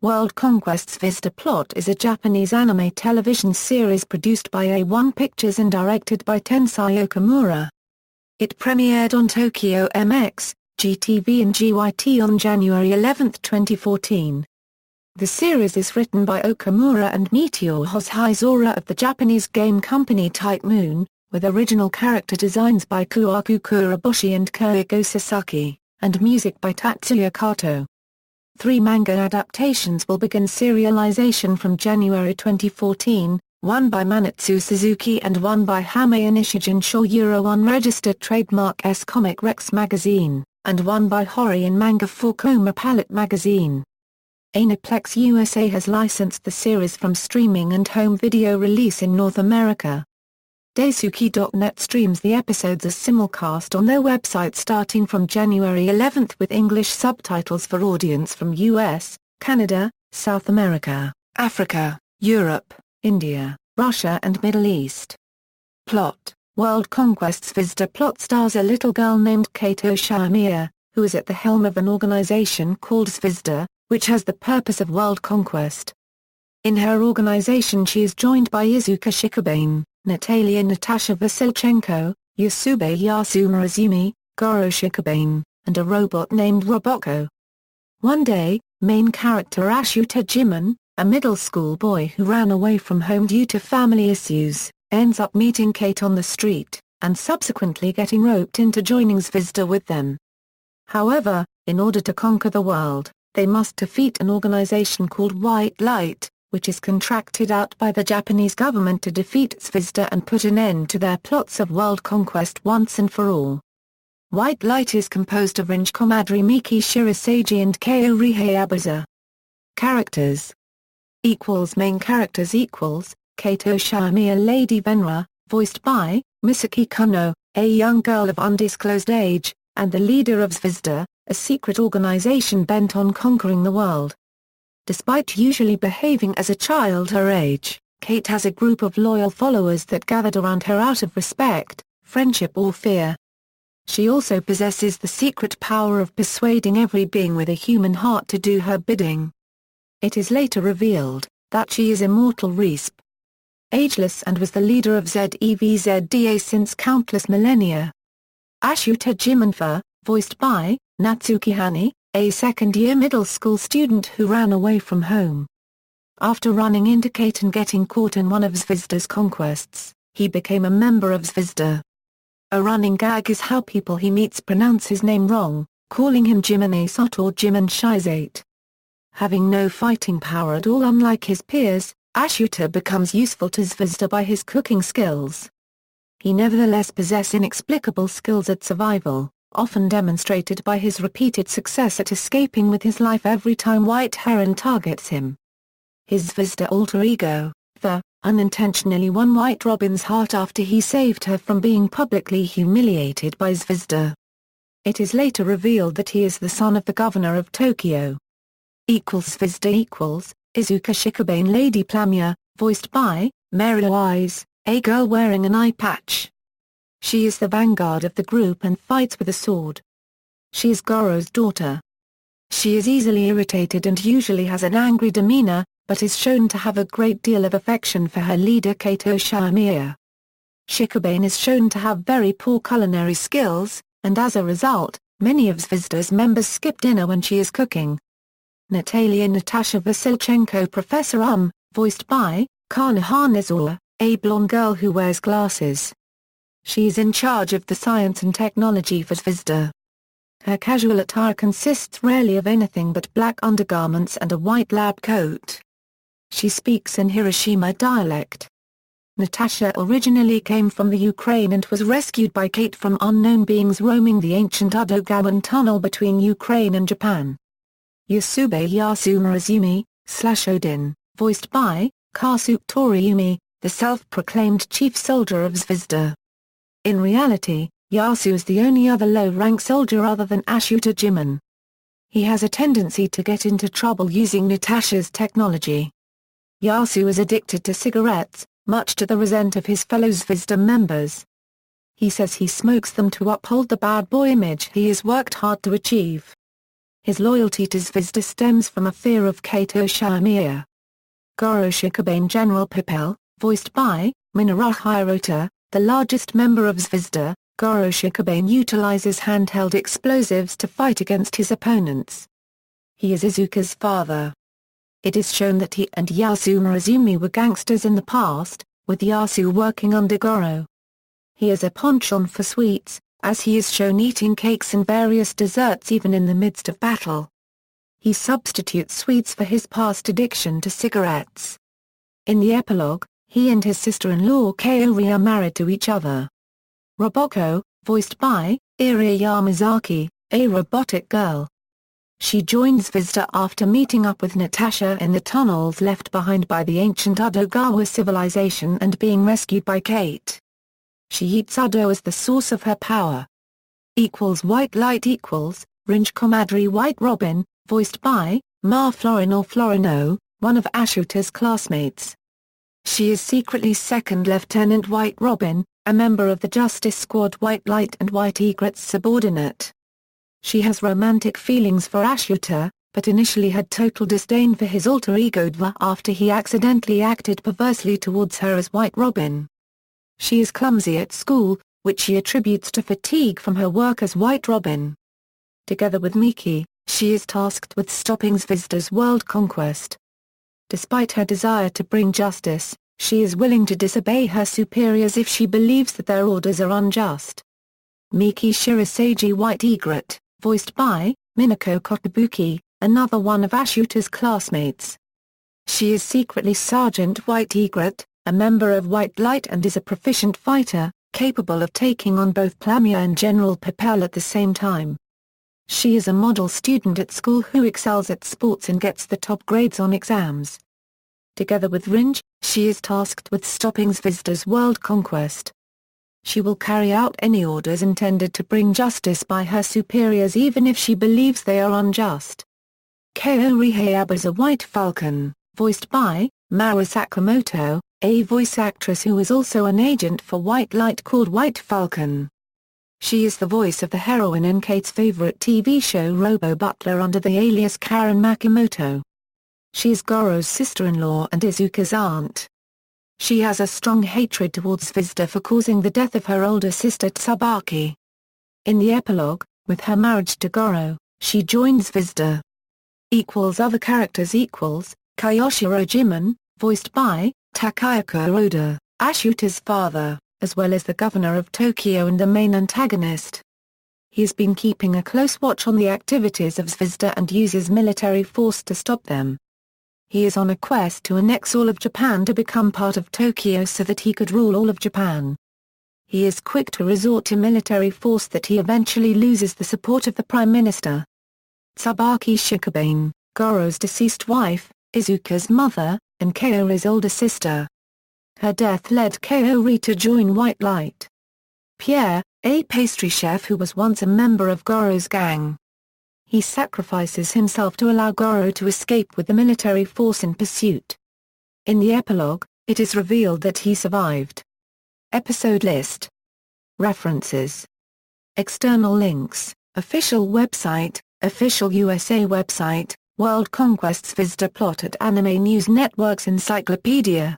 World Conquest Zvezda Plot is a Japanese anime television series produced by A1 Pictures and directed by Tensai Okamura. It premiered on Tokyo MX, GTV and GYT on January 11, 2014. The series is written by Okamura and Meteor Hoshizora of the Japanese game company Type Moon, with original character designs by Kuaku Kuraboshi and Koigo Sasaki, and music by Tatsuya Kato. 3 manga adaptations will begin serialization from January 2014, one by Manatsu Suzuki and one by Hamei Nishijin Shoyuro on registered trademark S Comic Rex magazine, and one by Hori in manga for Koma Palette magazine. Aniplex USA has licensed the series from streaming and home video release in North America. Daisuki.net streams the episodes as simulcast on their website starting from January 11 with English subtitles for audience from US, Canada, South America, Africa, Europe, India, Russia and Middle East. Plot: World Conquest Zvezda plot stars a little girl named Kato Shimiya, who is at the helm of an organization called Zvezda, which has the purpose of world conquest. In her organization she is joined by Izuka Shikabane, Natalia Natasha Vasilchenko, Yasube Yasuma Azumi, Goro Shikabane, and a robot named Roboko. One day, main character Ashuta Jimin, a middle school boy who ran away from home due to family issues, ends up meeting Kate on the street, and subsequently getting roped into joining Zvezda with them. However, in order to conquer the world, they must defeat an organization called White Light, which is contracted out by the Japanese government to defeat Zvezda and put an end to their plots of world conquest once and for all. White Light is composed of Ringe Komadri Miki Shirasagi and Keo Abuza. Characters Main characters Kato Shimiya Lady Venra, voiced by Misaki Kuno, a young girl of undisclosed age, and the leader of Zvezda, a secret organization bent on conquering the world. Despite usually behaving as a child her age, Kate has a group of loyal followers that gathered around her out of respect, friendship or fear. She also possesses the secret power of persuading every being with a human heart to do her bidding. It is later revealed that she is immortal Resp. Ageless and was the leader of Zevzda since countless millennia. Ashuta Jiminfa, voiced by Natsuki Hani, a second-year middle school student who ran away from home. After running into Kate and getting caught in one of Zvezda's conquests, he became a member of Zvezda. A running gag is how people he meets pronounce his name wrong, calling him Jiminasot or Jiminshizate. Having no fighting power at all unlike his peers, Ashuta becomes useful to Zvezda by his cooking skills. He nevertheless possesses inexplicable skills at survival, often demonstrated by his repeated success at escaping with his life every time White Heron targets him. His Zvezda alter ego, the, unintentionally won White Robin's heart after he saved her from being publicly humiliated by Zvezda. It is later revealed that he is the son of the governor of Tokyo. Zvezda Izuka Shikabane Lady Plamia, voiced by Mary Louise, a girl wearing an eye patch. She is the vanguard of the group and fights with a sword. She is Goro's daughter. She is easily irritated and usually has an angry demeanor, but is shown to have a great deal of affection for her leader Kato Shimiya. Shikabane is shown to have very poor culinary skills, and as a result, many of Zvezda's members skip dinner when she is cooking. Natalia Natasha Vasilchenko Professor voiced by Kana Hanazawa, a blonde girl who wears glasses. She is in charge of the science and technology for Zvezda. Her casual attire consists rarely of anything but black undergarments and a white lab coat. She speaks in Hiroshima dialect. Natasha originally came from the Ukraine and was rescued by Kate from unknown beings roaming the ancient Udogawan tunnel between Ukraine and Japan. Yasube Yasuma Azumi, Odin, voiced by Kasuke Toriumi, the self-proclaimed chief soldier of Zvezda. In reality, Yasu is the only other low-rank soldier other than Ashuta Jimin. He has a tendency to get into trouble using Natasha's technology. Yasu is addicted to cigarettes, much to the resent of his fellow Zvezda members. He says he smokes them to uphold the bad boy image he has worked hard to achieve. His loyalty to Zvezda stems from a fear of Kato Shimiya. Goro Shikabane General Pipel, voiced by Minoru Hirota, the largest member of Zvezda. Goro Shikabane utilizes handheld explosives to fight against his opponents. He is Izuka's father. It is shown that he and Yasu Murazumi were gangsters in the past, with Yasu working under Goro. He is a penchant for sweets, as he is shown eating cakes and various desserts even in the midst of battle. He substitutes sweets for his past addiction to cigarettes. In the epilogue, he and his sister-in-law Kaori are married to each other. Roboko, voiced by Irie Yamazaki, a robotic girl. She joins Zvezda after meeting up with Natasha in the tunnels left behind by the ancient Udogawa civilization and being rescued by Kate. She eats Udo as the source of her power. White Light Ringe Comadre White Robin, voiced by Ma Florin or Florino, one of Ashuta's classmates. She is secretly Second Lieutenant White Robin, a member of the Justice Squad White Light and White Egret's subordinate. She has romantic feelings for Ashuta, but initially had total disdain for his alter ego Dva after he accidentally acted perversely towards her as White Robin. She is clumsy at school, which she attributes to fatigue from her work as White Robin. Together with Miki, she is tasked with stopping Zvezda's world conquest. Despite her desire to bring justice, she is willing to disobey her superiors if she believes that their orders are unjust. Miki Shirasagi White Egret, voiced by Minako Kotobuki, another one of Ashuta's classmates. She is secretly Sergeant White Egret, a member of White Light and is a proficient fighter, capable of taking on both Plamia and General Pipel at the same time. She is a model student at school who excels at sports and gets the top grades on exams. Together with Ringe, she is tasked with stopping Zvezda's world conquest. She will carry out any orders intended to bring justice by her superiors even if she believes they are unjust. Kaori Hayaba is a White Falcon, voiced by Maru Sakamoto, a voice actress who is also an agent for White Light called White Falcon. She is the voice of the heroine in Kate's favorite TV show Robo Butler under the alias Karen Makimoto. She is Goro's sister-in-law and Izuka's aunt. She has a strong hatred towards Zvezda for causing the death of her older sister Tsubaki. In the epilogue, with her marriage to Goro, she joins Zvezda. Other characters Kiyoshiro Jimin, voiced by Takayuki Oda, Ashuta's father, as well as the governor of Tokyo and the main antagonist. He has been keeping a close watch on the activities of Zvezda and uses military force to stop them. He is on a quest to annex all of Japan to become part of Tokyo so that he could rule all of Japan. He is quick to resort to military force that he eventually loses the support of the Prime Minister. Tsubaki Shikabane, Goro's deceased wife, Izuka's mother, and Kaori's older sister. Her death led Kaori to join White Light. Pierre, a pastry chef who was once a member of Goro's gang. He sacrifices himself to allow Goro to escape with the military force in pursuit. In the epilogue, it is revealed that he survived. Episode list. References. External links, official website, official USA website, World Conquest Zvezda plot at Anime News Network's Encyclopedia.